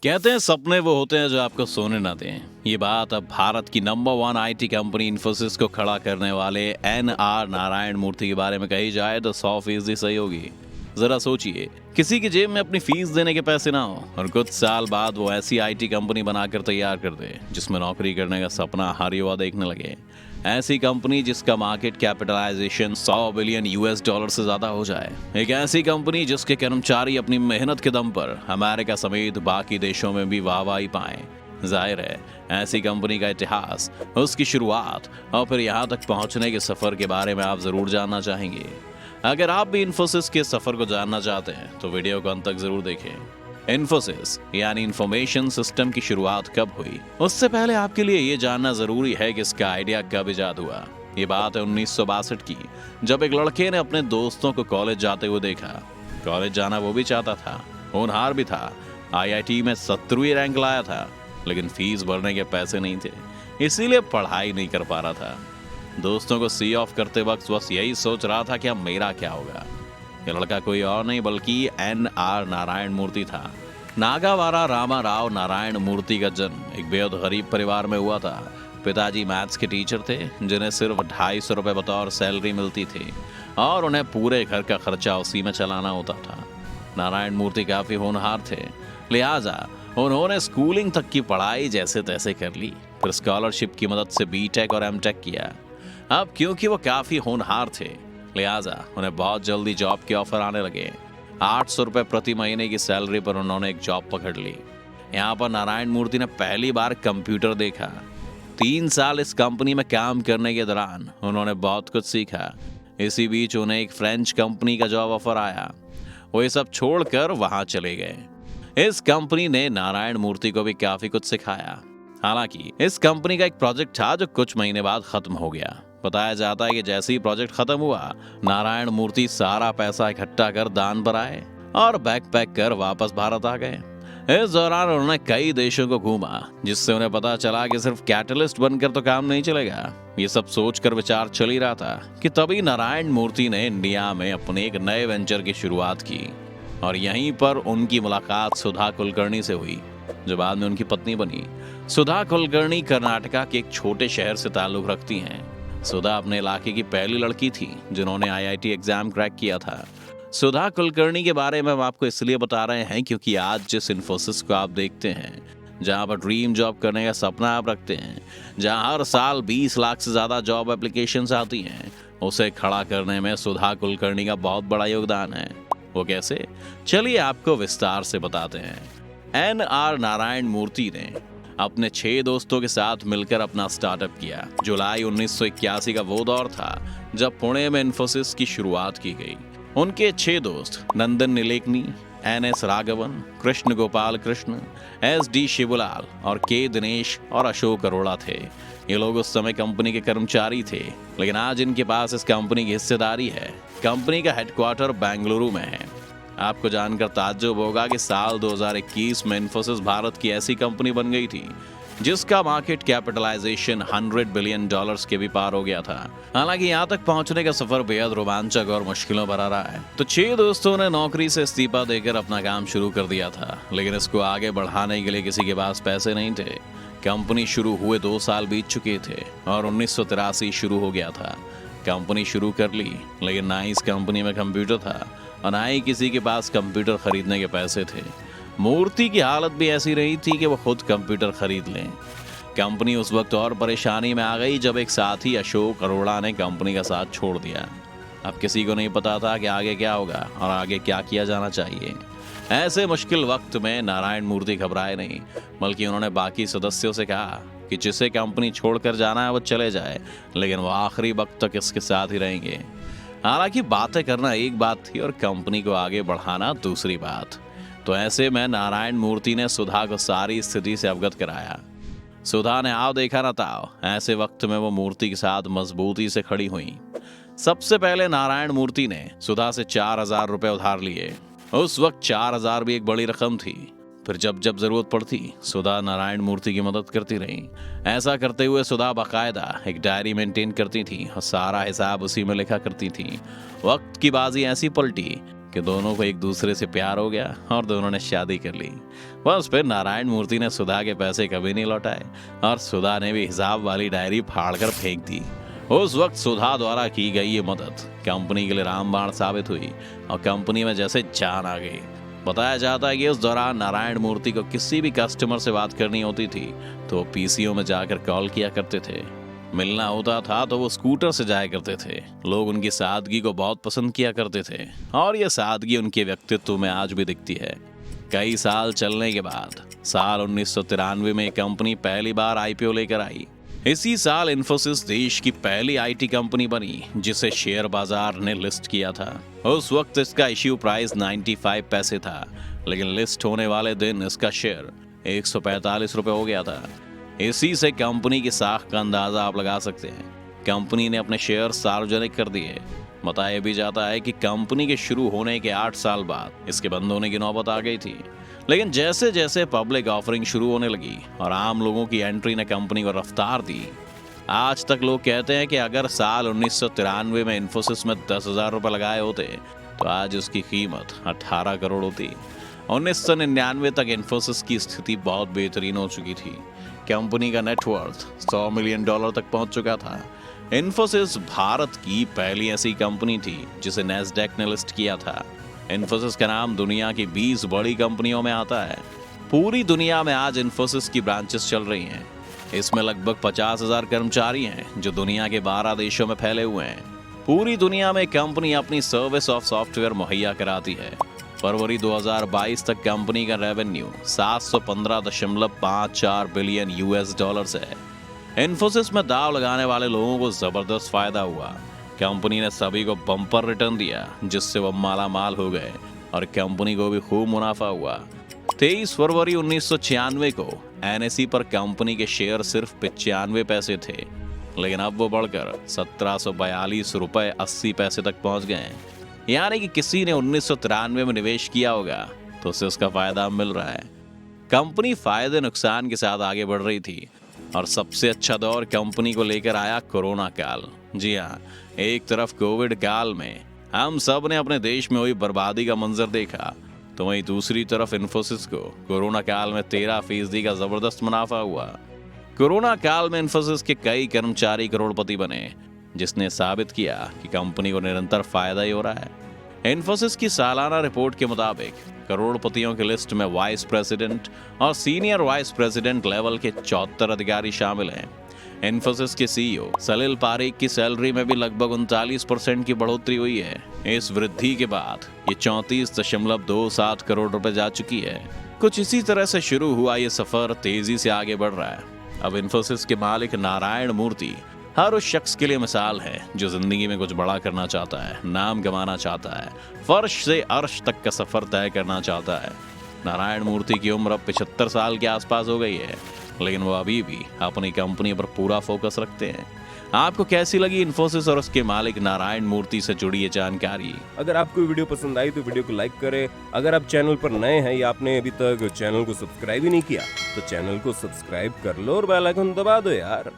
कहते हैं सपने वो होते हैं जो आपको सोने ना दें। ये बात अब भारत की नंबर 1 आईटी कंपनी इन्फोसिस को खड़ा करने वाले एन.आर. नारायण मूर्ति के बारे में कही जाए तो 100% सही होगी। जरा सोचिए, किसी की जेब में अपनी फीस देने के पैसे ना हो और कुछ साल बाद वो ऐसी आईटी कंपनी बनाकर तैयार कर दे जिसमें नौकरी करने का सपना हर युवा देखने लगे। ऐसी कंपनी जिसका market capitalisation 100 billion US dollar से ज्यादा हो जाए। एक ऐसी कंपनी जिसके कर्मचारी अपनी मेहनत के दम पर अमेरिका समेत बाकी देशों में भी वाहवाही पाएं। जाहिर है, ऐसी कंपनी का इतिहास, उसकी शुरुआत और फिर यहाँ तक पहुँचने के सफर के बारे में आप जरूर जानना चाहेंगे। अगर आप भी इन्फोसिस के सफर को जानना चाहते हैं तो वीडियो को अंत तक जरूर देखें। इन्फोसिस यानी इंफॉर्मेशन सिस्टम की शुरुआत कब हुई, उससे पहले आपके लिए ये जानना जरूरी है कि इसका आइडिया कब इजाद हुआ। ये बात है 1962 की, जब एक लड़के ने अपने दोस्तों को कॉलेज जाते हुए देखा। कॉलेज जाना वो भी चाहता था, होनहार भी था, आईआईटी में 70वीं रैंक लाया था, लेकिन फीस भरने के पैसे नहीं थे, इसीलिए पढ़ाई नहीं कर पा रहा था। दोस्तों को सी ऑफ करते वक्त बस यही सोच रहा था कि अब मेरा क्या होगा। ये लड़का कोई और नहीं बल्कि एन.आर. नारायण मूर्ति था। नागावारा रामा राव नारायण मूर्ति का जन्म एक बेहद गरीब परिवार में हुआ था। पिताजी मैथ्स के टीचर थे जिन्हें सिर्फ 250 रुपए बतौर सैलरी मिलती थी और उन्हें पूरे घर का खर्चा उसी में चलाना होता था। नारायण मूर्ति काफी होनहार थे, लिहाजा उन्होंने स्कूलिंग तक की पढ़ाई जैसे तैसे कर ली, फिर स्कॉलरशिप की मदद से बीटेक और एमटेक किया। अब क्योंकि वो काफी होनहार थे, लिहाजा उन्हें बहुत जल्दी जॉब के ऑफर आने लगे। 800 रुपए प्रति महीने की सैलरी पर उन्होंने एक जॉब पकड़ ली। यहाँ पर नारायण मूर्ति ने पहली बार कंप्यूटर देखा। 3 साल इस कंपनी में काम करने के दौरान उन्होंने बहुत कुछ सीखा। इसी बीच उन्हें एक फ्रेंच कंपनी का जॉब ऑफर आया। वो ये सब छोड़कर वहां चले गए। इस कंपनी ने नारायण मूर्ति को भी काफी कुछ सिखाया। हालांकि इस कंपनी का एक प्रोजेक्ट था जो कुछ महीने बाद खत्म हो गया। बताया जाता है कि जैसे ही प्रोजेक्ट खत्म हुआ, नारायण मूर्ति सारा पैसा इकट्ठा कर दान पर आए और बैग पैक कर वापस भारत आ गए। इस दौरान उन्होंने कई देशों को घूमा, जिससे उन्हें पता चला कि सिर्फ कैटलिस्ट बनकर तो काम नहीं चलेगा। ये सब सोचकर विचार चल ही रहा था कि तभी नारायण मूर्ति ने इंडिया में अपने एक नए वेंचर की शुरुआत की और यहीं पर उनकी मुलाकात सुधा कुलकर्णी से हुई, जो बाद में उनकी पत्नी बनी। सुधा कुलकर्णी कर्नाटका के एक छोटे शहर से ताल्लुक रखती हैं। सुधा अपने इलाके की पहली लड़की थी जिन्होंने आईआईटी एग्जाम क्रैक किया था। सुधा कुलकर्णी के बारे में हम आपको इसलिए बता रहे हैं क्योंकि आज जिस इन्फोसिस को आप देखते हैं, जहां पर ड्रीम जॉब करने का सपना आप रखते हैं, जहां हर साल 20 लाख से ज्यादा जॉब एप्लीकेशंस आती हैं, उसे खड़ा करने में सुधा कुलकर्णी का बहुत बड़ा योगदान है। वो कैसे, चलिए आपको विस्तार से बताते हैं। एन.आर. नारायण मूर्ति ने अपने 6 दोस्तों के साथ मिलकर अपना स्टार्टअप किया। जुलाई 1981 का वो दौर था जब पुणे में इन्फोसिस की शुरुआत की गई। उनके 6 दोस्त नंदन नीलेकनी, एन.एस. राघवन, कृष्ण गोपाल कृष्ण, एस.डी. शिवलाल और के. दिनेश और अशोक अरोड़ा थे। ये लोग उस समय कंपनी के कर्मचारी थे, लेकिन आज इनके पास इस कंपनी की हिस्सेदारी है। कंपनी का हेडक्वार्टर बेंगलुरु में है। आपको जानकर ताज्जुब होगा कि साल 2021 में इन्फोसिस भारत की ऐसी कंपनी बन गई थी जिसका मार्केट कैपिटलाइजेशन 100 बिलियन डॉलर्स के भी पार हो गया था। हालांकि यहाँ तक पहुँचने का सफर बेहद रोमांचक और मुश्किलों भरा रहा है। तो 6 दोस्तों ने नौकरी से इस्तीफा देकर अपना काम शुरू कर दिया था, लेकिन इसको आगे बढ़ाने के लिए किसी के पास पैसे नहीं थे। कंपनी शुरू हुए 2 साल बीत चुके थे और 1983 शुरू हो गया था। कंपनी शुरू कर ली, लेकिन ना ही इस कंपनी में कंप्यूटर था और ना ही किसी के पास कंप्यूटर खरीदने के पैसे थे। मूर्ति की हालत भी ऐसी रही थी कि वो खुद कंप्यूटर खरीद लें। कंपनी उस वक्त और परेशानी में आ गई जब एक साथी अशोक अरोड़ा ने कंपनी का साथ छोड़ दिया। अब किसी को नहीं पता था कि आगे क्या होगा और आगे क्या किया जाना चाहिए। ऐसे मुश्किल वक्त में नारायण मूर्ति घबराए नहीं, बल्कि उन्होंने बाकी सदस्यों से कहा कि जिसे कंपनी छोड़कर जाना है वो चले जाए, लेकिन वो आखिरी वक्त तक इसके साथ ही रहेंगे। हालांकि बातें करना एक बात थी और कंपनी को आगे बढ़ाना दूसरी बात। तो ऐसे में नारायण मूर्ति ने सुधा को सारी स्थिति से अवगत कराया। सुधा ने आओ देखा ना ताओ, ऐसे वक्त में वो मूर्ति के साथ मजबूती से खड़ी हुई। सबसे पहले नारायण मूर्ति ने सुधा से 4000 रुपए उधार लिए। उस वक्त 4000 भी एक बड़ी रकम थी। फिर जब जब जरूरत पड़ती, सुधा नारायण मूर्ति की मदद करती रही। ऐसा करते हुए सुधा बाकायदा एक डायरी मेंटेन करती थी और सारा हिसाब उसी में लिखा करती थी। वक्त की बाजी ऐसी पलटी कि कि दोनों को एक दूसरे से प्यार हो गया और दोनों ने शादी कर ली। बस फिर नारायण मूर्ति ने सुधा के पैसे कभी नहीं लौटाए और सुधा ने भी हिसाब वाली डायरी फाड़कर फेंक दी। उस वक्त सुधा द्वारा की गई ये मदद कंपनी के लिए रामबाण साबित हुई और कंपनी में जैसे जान आ गई। बताया जाता है कि उस दौरान नारायण मूर्ति को किसी भी कस्टमर से बात करनी होती थी तो पीसीओ में जाकर कॉल किया करते थे। मिलना होता था तो वो स्कूटर से जाया करते थे। लोग उनकी सादगी को बहुत पसंद किया करते थे और ये सादगी उनके व्यक्तित्व में आज भी दिखती है। कई साल चलने के बाद साल 1993 में कंपनी पहली बार आईपीओ लेकर आई। इसी साल इन्फोसिस देश की पहली आईटी कंपनी बनी जिसे शेयर बाजार ने लिस्ट किया था। उस वक्त इसका इश्यू प्राइस 95 पैसे था, लेकिन लिस्ट होने वाले दिन इसका शेयर 145 रुपए हो गया था। इसी से कंपनी की साख का अंदाजा आप लगा सकते हैं। कंपनी ने अपने शेयर सार्वजनिक कर दिए। बताया भी जाता है कि कंपनी के शुरू होने के 8 साल बाद इसके बंद होने की नौबत आ गई थी, लेकिन जैसे जैसे पब्लिक ऑफरिंग शुरू होने लगी और आम लोगों की एंट्री ने कंपनी को रफ्तार दी, आज तक लोग कहते हैं कि अगर साल 1993 में इन्फोसिस में 10,000 रुपए लगाए होते तो आज उसकी कीमत 18 करोड़ होती। 1999 तक इन्फोसिस की स्थिति बहुत बेहतरीन हो चुकी थी। कंपनी का नेटवर्थ $100 मिलियन तक पहुंच चुका था। इन्फोसिस भारत की पहली ऐसी कंपनी थी जिसे नैस्डैक ने लिस्ट किया था। इन्फोसिस का नाम दुनिया की 20 बड़ी कंपनियों में आता है। पूरी दुनिया में आज इन्फोसिस की ब्रांचेस चल रही हैं। इसमें लगभग 50,000 कर्मचारी हैं जो दुनिया के 12 देशों में फैले हुए हैं। पूरी दुनिया में कंपनी अपनी सर्विस ऑफ सॉफ्टवेयर मुहैया कराती है। फरवरी 2022 तक कंपनी का रेवेन्यू 715.54 बिलियन US है। इन्फोसिस में दांव लगाने वाले लोगों को जबरदस्त फायदा हुआ। कंपनी ने सभी को बम्पर रिटर्न दिया जिससे वो माला माल हो गए और कंपनी को भी खूब मुनाफा हुआ। 23 फरवरी 1996 को NSE पर कंपनी के शेयर सिर्फ 95 पैसे थे, लेकिन अब वो बढ़कर 1742 रुपए 80 पैसे तक पहुंच गए। यानी कि किसी ने 1993 में निवेश किया होगा तो उसे उसका फायदा मिल रहा है। कंपनी फायदे नुकसान के साथ आगे बढ़ रही थी और सबसे अच्छा दौर कंपनी को लेकर आया कोरोना काल। जी हाँ, एक तरफ कोविड काल में हम सब ने अपने देश में हुई बर्बादी का मंजर देखा, तो वहीं दूसरी तरफ इन्फोसिस को कोरोना काल में 13% का जबरदस्त मुनाफा हुआ। कोरोना काल में इन्फोसिस के कई कर्मचारी करोड़पति बने, जिसने साबित किया कि कंपनी को निरंतर फायदा ही हो रहा है। इन्फोसिस की सालाना रिपोर्ट के मुताबिक करोड़पतियों की लिस्ट में वाइस प्रेसिडेंट और सीनियर वाइस प्रेसिडेंट लेवल के 74 अधिकारी शामिल हैं। इन्फोसिस के सीईओ सलील पारेख की सैलरी में भी लगभग 39% की बढ़ोतरी हुई है। इस वृद्धि के बाद ये 34.27 करोड़ रुपए जा चुकी है। कुछ इसी तरह से शुरू हुआ ये सफर तेजी से आगे बढ़ रहा है। अब इन्फोसिस के मालिक नारायण मूर्ति हर उस शख्स के लिए मिसाल है जो जिंदगी में कुछ बड़ा करना चाहता है, नाम कमाना चाहता है, फर्श से अर्श तक का सफर तय करना चाहता है। नारायण मूर्ति की उम्र अब 75 साल के आसपास हो गई है, लेकिन वो अभी भी अपनी कंपनी पर पूरा फोकस रखते हैं। आपको कैसी लगी इन्फोसिस और उसके मालिक नारायण मूर्ति से जुड़ी ये जानकारी? अगर आपको वीडियो पसंद आई तो वीडियो को लाइक करें। अगर आप चैनल पर नए हैं या आपने अभी तक चैनल को सब्सक्राइब ही नहीं किया तो चैनल को सब्सक्राइब कर लो और बेल आइकन दबा दो यार।